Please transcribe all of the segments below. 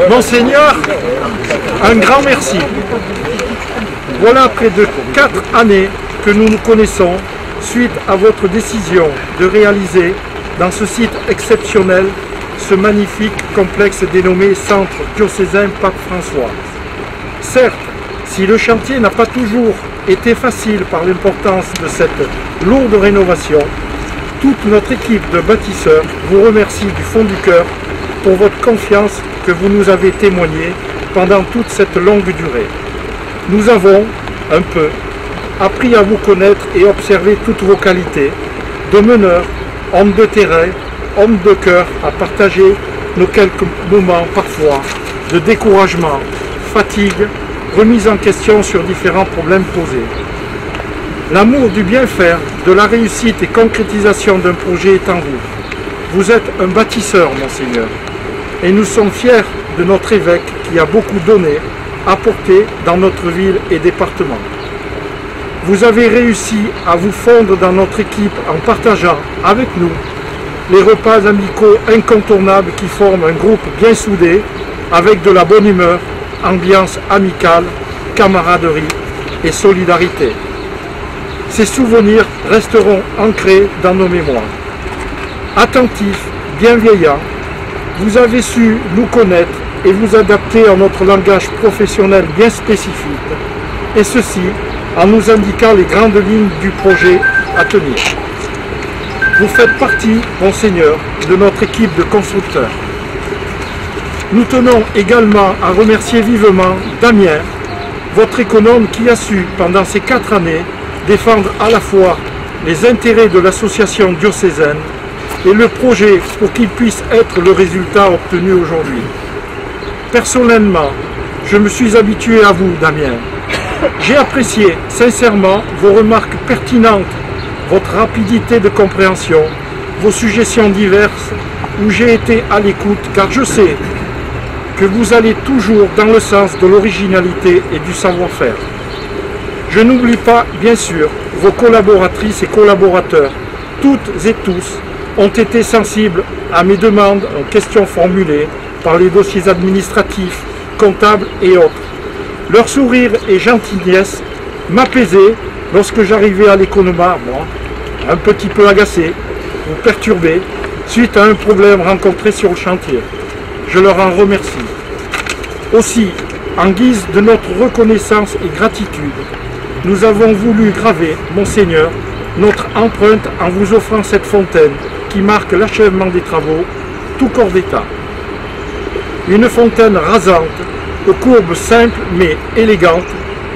Monseigneur, un grand merci. Voilà près de 4 années que nous nous connaissons suite à votre décision de réaliser dans ce site exceptionnel ce magnifique complexe dénommé Centre diocésain Pape François. Certes, si le chantier n'a pas toujours été facile par l'importance de cette lourde rénovation, toute notre équipe de bâtisseurs vous remercie du fond du cœur pour votre confiance que vous nous avez témoignée pendant toute cette longue durée. Nous avons, un peu, appris à vous connaître et observer toutes vos qualités, de meneur, homme de terrain, homme de cœur, à partager nos quelques moments parfois de découragement, fatigue, remise en question sur différents problèmes posés. L'amour du bien faire, de la réussite et concrétisation d'un projet est en vous. Vous êtes un bâtisseur, Monseigneur, et nous sommes fiers de notre évêque qui a beaucoup donné, apporté dans notre ville et département. Vous avez réussi à vous fondre dans notre équipe en partageant avec nous les repas amicaux incontournables qui forment un groupe bien soudé, avec de la bonne humeur, ambiance amicale, camaraderie et solidarité. Ces souvenirs resteront ancrés dans nos mémoires. Attentifs, bienveillants, vous avez su nous connaître et vous adapter à notre langage professionnel bien spécifique, et ceci en nous indiquant les grandes lignes du projet à tenir. Vous faites partie, Monseigneur, de notre équipe de constructeurs. Nous tenons également à remercier vivement Damien, votre économe qui a su, pendant ces 4 années, défendre à la fois les intérêts de l'association diocésaine et le projet pour qu'il puisse être le résultat obtenu aujourd'hui. Personnellement, je me suis habitué à vous, Damien. J'ai apprécié sincèrement vos remarques pertinentes, votre rapidité de compréhension, vos suggestions diverses, où j'ai été à l'écoute, car je sais que vous allez toujours dans le sens de l'originalité et du savoir-faire. Je n'oublie pas, bien sûr, vos collaboratrices et collaborateurs. Toutes et tous ont été sensibles à mes demandes, aux questions formulées par les dossiers administratifs, comptables et autres. Leur sourire et gentillesse m'apaisaient lorsque j'arrivais à l'économat, moi, un petit peu agacé ou perturbé, suite à un problème rencontré sur le chantier. Je leur en remercie. Aussi, en guise de notre reconnaissance et gratitude, nous avons voulu graver, Monseigneur, notre empreinte en vous offrant cette fontaine qui marque l'achèvement des travaux, tout corps d'État. Une fontaine rasante, aux courbes simples mais élégantes,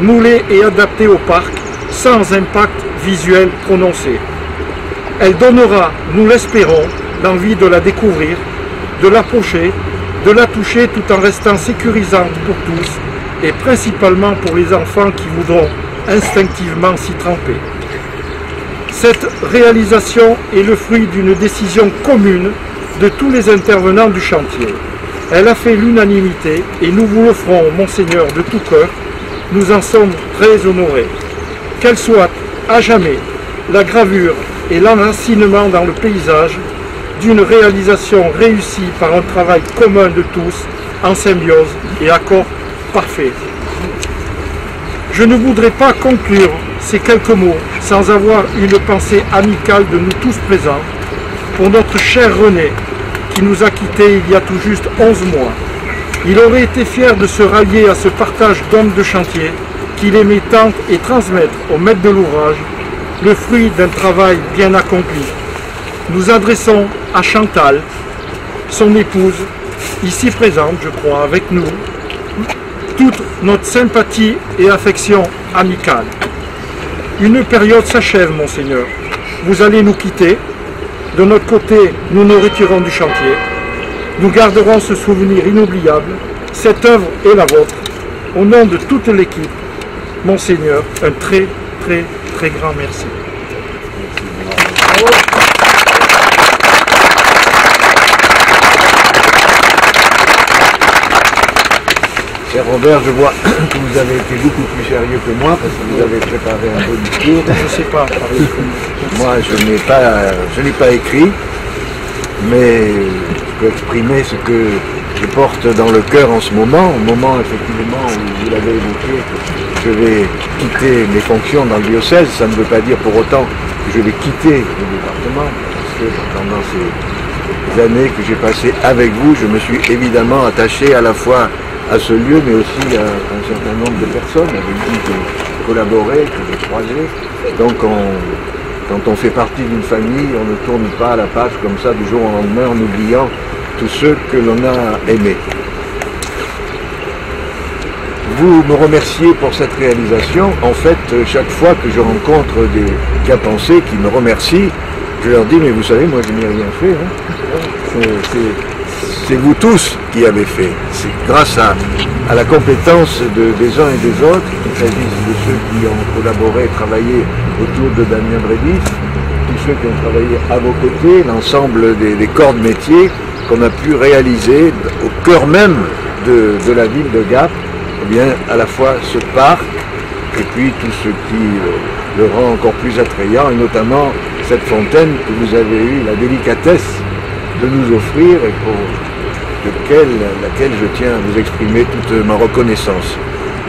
moulée et adaptée au parc, sans impact visuel prononcé. Elle donnera, nous l'espérons, l'envie de la découvrir, de l'approcher, de la toucher tout en restant sécurisante pour tous et principalement pour les enfants qui voudront instinctivement s'y tremper. Cette réalisation est le fruit d'une décision commune de tous les intervenants du chantier. Elle a fait l'unanimité et nous vous l'offrons, Monseigneur, de tout cœur. Nous en sommes très honorés. Qu'elle soit à jamais la gravure et l'enracinement dans le paysage d'une réalisation réussie par un travail commun de tous, en symbiose et accord parfait. Je ne voudrais pas conclure ces quelques mots sans avoir une pensée amicale de nous tous présents pour notre cher René, qui nous a quittés il y a tout juste 11 mois. Il aurait été fier de se rallier à ce partage d'hommes de chantier qu'il aimait tant et transmettre au maître de l'ouvrage le fruit d'un travail bien accompli. Nous adressons à Chantal, son épouse, ici présente, je crois, avec nous, toute notre sympathie et affection amicale. Une période s'achève, Monseigneur. Vous allez nous quitter. De notre côté, nous nous retirons du chantier. Nous garderons ce souvenir inoubliable. Cette œuvre est la vôtre. Au nom de toute l'équipe, Monseigneur, un très, très, très grand merci. Cher Robert, je vois que vous avez été beaucoup plus sérieux que moi parce que vous avez préparé un beau discours. Je ne sais pas. Moi, je n'ai pas écrit, mais je peux exprimer ce que je porte dans le cœur en ce moment, au moment effectivement où vous l'avez évoqué, je vais quitter mes fonctions dans le diocèse. Ça ne veut pas dire pour autant que je vais quitter le département, parce que pendant ces années que j'ai passées avec vous, je me suis évidemment attaché à la fois à ce lieu, mais aussi à un certain nombre de personnes avec qui j'ai collaboré, que j'ai croisé. Donc quand on fait partie d'une famille, on ne tourne pas la page comme ça du jour au lendemain en oubliant tous ceux que l'on a aimés. Vous me remerciez pour cette réalisation. En fait, chaque fois que je rencontre des cas pensés qui me remercient, je leur dis, mais vous savez, moi je n'ai rien fait. Hein. C'est vous tous qui avez fait. C'est grâce à la compétence des uns et des autres, qu'il s'agisse de ceux qui ont collaboré, travaillé autour de Damien Brédis, tous ceux qui ont travaillé à vos côtés, l'ensemble des corps de métier qu'on a pu réaliser au cœur même de la ville de Gap, eh bien, à la fois ce parc et puis tout ce qui le rend encore plus attrayant, et notamment cette fontaine que vous avez eu la délicatesse de nous offrir et pour laquelle je tiens à vous exprimer toute ma reconnaissance.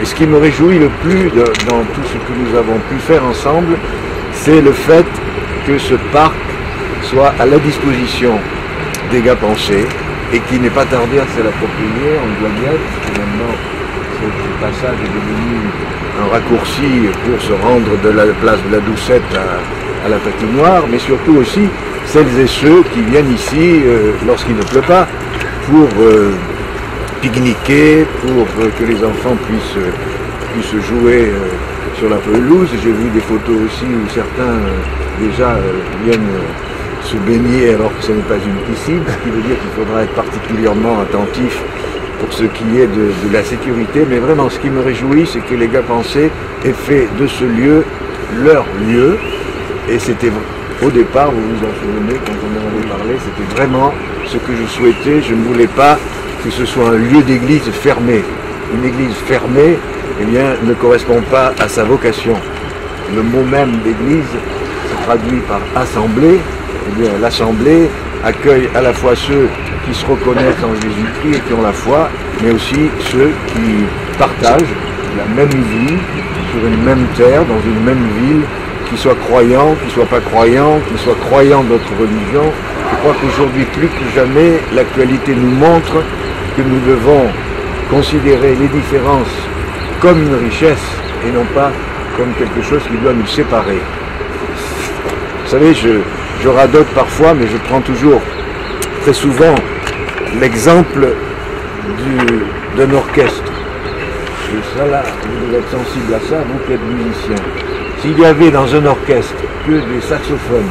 Et ce qui me réjouit le plus dans tout ce que nous avons pu faire ensemble, c'est le fait que ce parc soit à la disposition des gars pensés et qui n'est pas tardé à se l'approprier. On doit bien, parce que maintenant ce passage est devenu un raccourci pour se rendre de la place de la Doucette à la patinoire, mais surtout aussi celles et ceux qui viennent ici lorsqu'il ne pleut pas pour pique-niquer, pour que les enfants puissent jouer sur la pelouse. J'ai vu des photos aussi où certains déjà viennent se baigner alors que ce n'est pas une piscine, ce qui veut dire qu'il faudra être particulièrement attentif pour ce qui est de la sécurité. Mais vraiment, ce qui me réjouit, c'est que les gars pensés aient fait de ce lieu leur lieu. Et c'était au départ, vous vous en souvenez, quand on en avait parlé, c'était vraiment ce que je souhaitais. Je ne voulais pas que ce soit un lieu d'église fermé. Une église fermée, eh bien, ne correspond pas à sa vocation. Le mot même d'église se traduit par assemblée. Eh bien, l'assemblée accueille à la fois ceux qui se reconnaissent en Jésus-Christ et qui ont la foi, mais aussi ceux qui partagent la même vie sur une même terre, dans une même ville, qu'ils soient croyants, qu'ils ne soient pas croyants, qu'ils soient croyants d'autres religions. Je crois qu'aujourd'hui, plus que jamais, l'actualité nous montre que nous devons considérer les différences comme une richesse et non pas comme quelque chose qui doit nous séparer. Vous savez, je radote parfois, mais je prends toujours très souvent l'exemple d'un orchestre. Et ça là, vous devez être sensible à ça, vous qui êtes musicien. S'il y avait dans un orchestre que des saxophones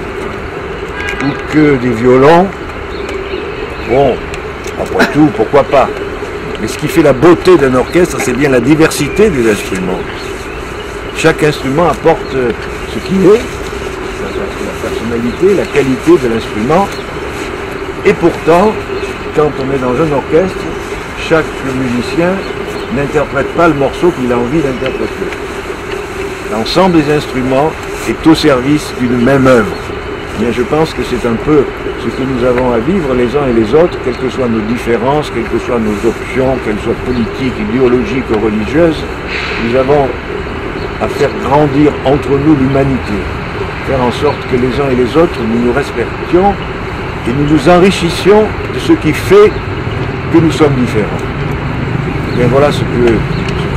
ou que des violons, bon, après tout, pourquoi pas. Mais ce qui fait la beauté d'un orchestre, c'est bien la diversité des instruments. Chaque instrument apporte ce qu'il est, la personnalité, la qualité de l'instrument. Et pourtant, quand on est dans un orchestre, chaque musicien n'interprète pas le morceau qu'il a envie d'interpréter. L'ensemble des instruments est au service d'une même œuvre. Mais je pense que c'est un peu ce que nous avons à vivre les uns et les autres, quelles que soient nos différences, quelles que soient nos options, qu'elles soient politiques, idéologiques ou religieuses. Nous avons à faire grandir entre nous l'humanité, faire en sorte que les uns et les autres, nous nous respections et nous nous enrichissions de ce qui fait que nous sommes différents. Et bien voilà ce que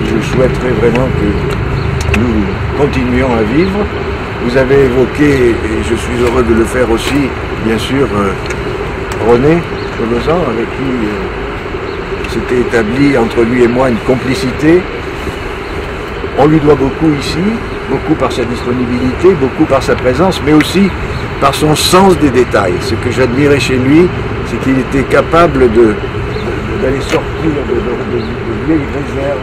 je souhaiterais vraiment que nous continuions à vivre. Vous avez évoqué, et je suis heureux de le faire aussi, bien sûr, René Cholozan, avec qui s'était établi entre lui et moi une complicité. On lui doit beaucoup ici, beaucoup par sa disponibilité, beaucoup par sa présence, mais aussi par son sens des détails. Ce que j'admirais chez lui, c'est qu'il était capable d'aller sortir de vieilles réserves,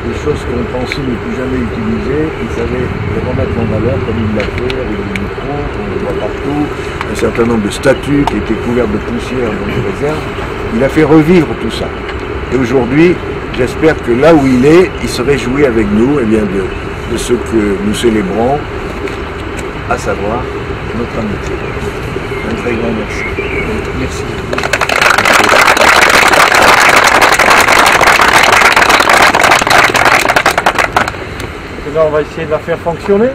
des choses qu'on pensait ne plus jamais utiliser. Il savait les remettre en valeur comme il l'a fait avec des micros, on les voit partout, un certain nombre de statues qui étaient couvertes de poussière dans les réserves. Il a fait revivre tout ça. Et aujourd'hui, j'espère que là où il est, il se réjouit avec nous eh bien, de ce que nous célébrons, à savoir notre amitié. Un très grand merci. Merci. Maintenant, on va essayer de la faire fonctionner.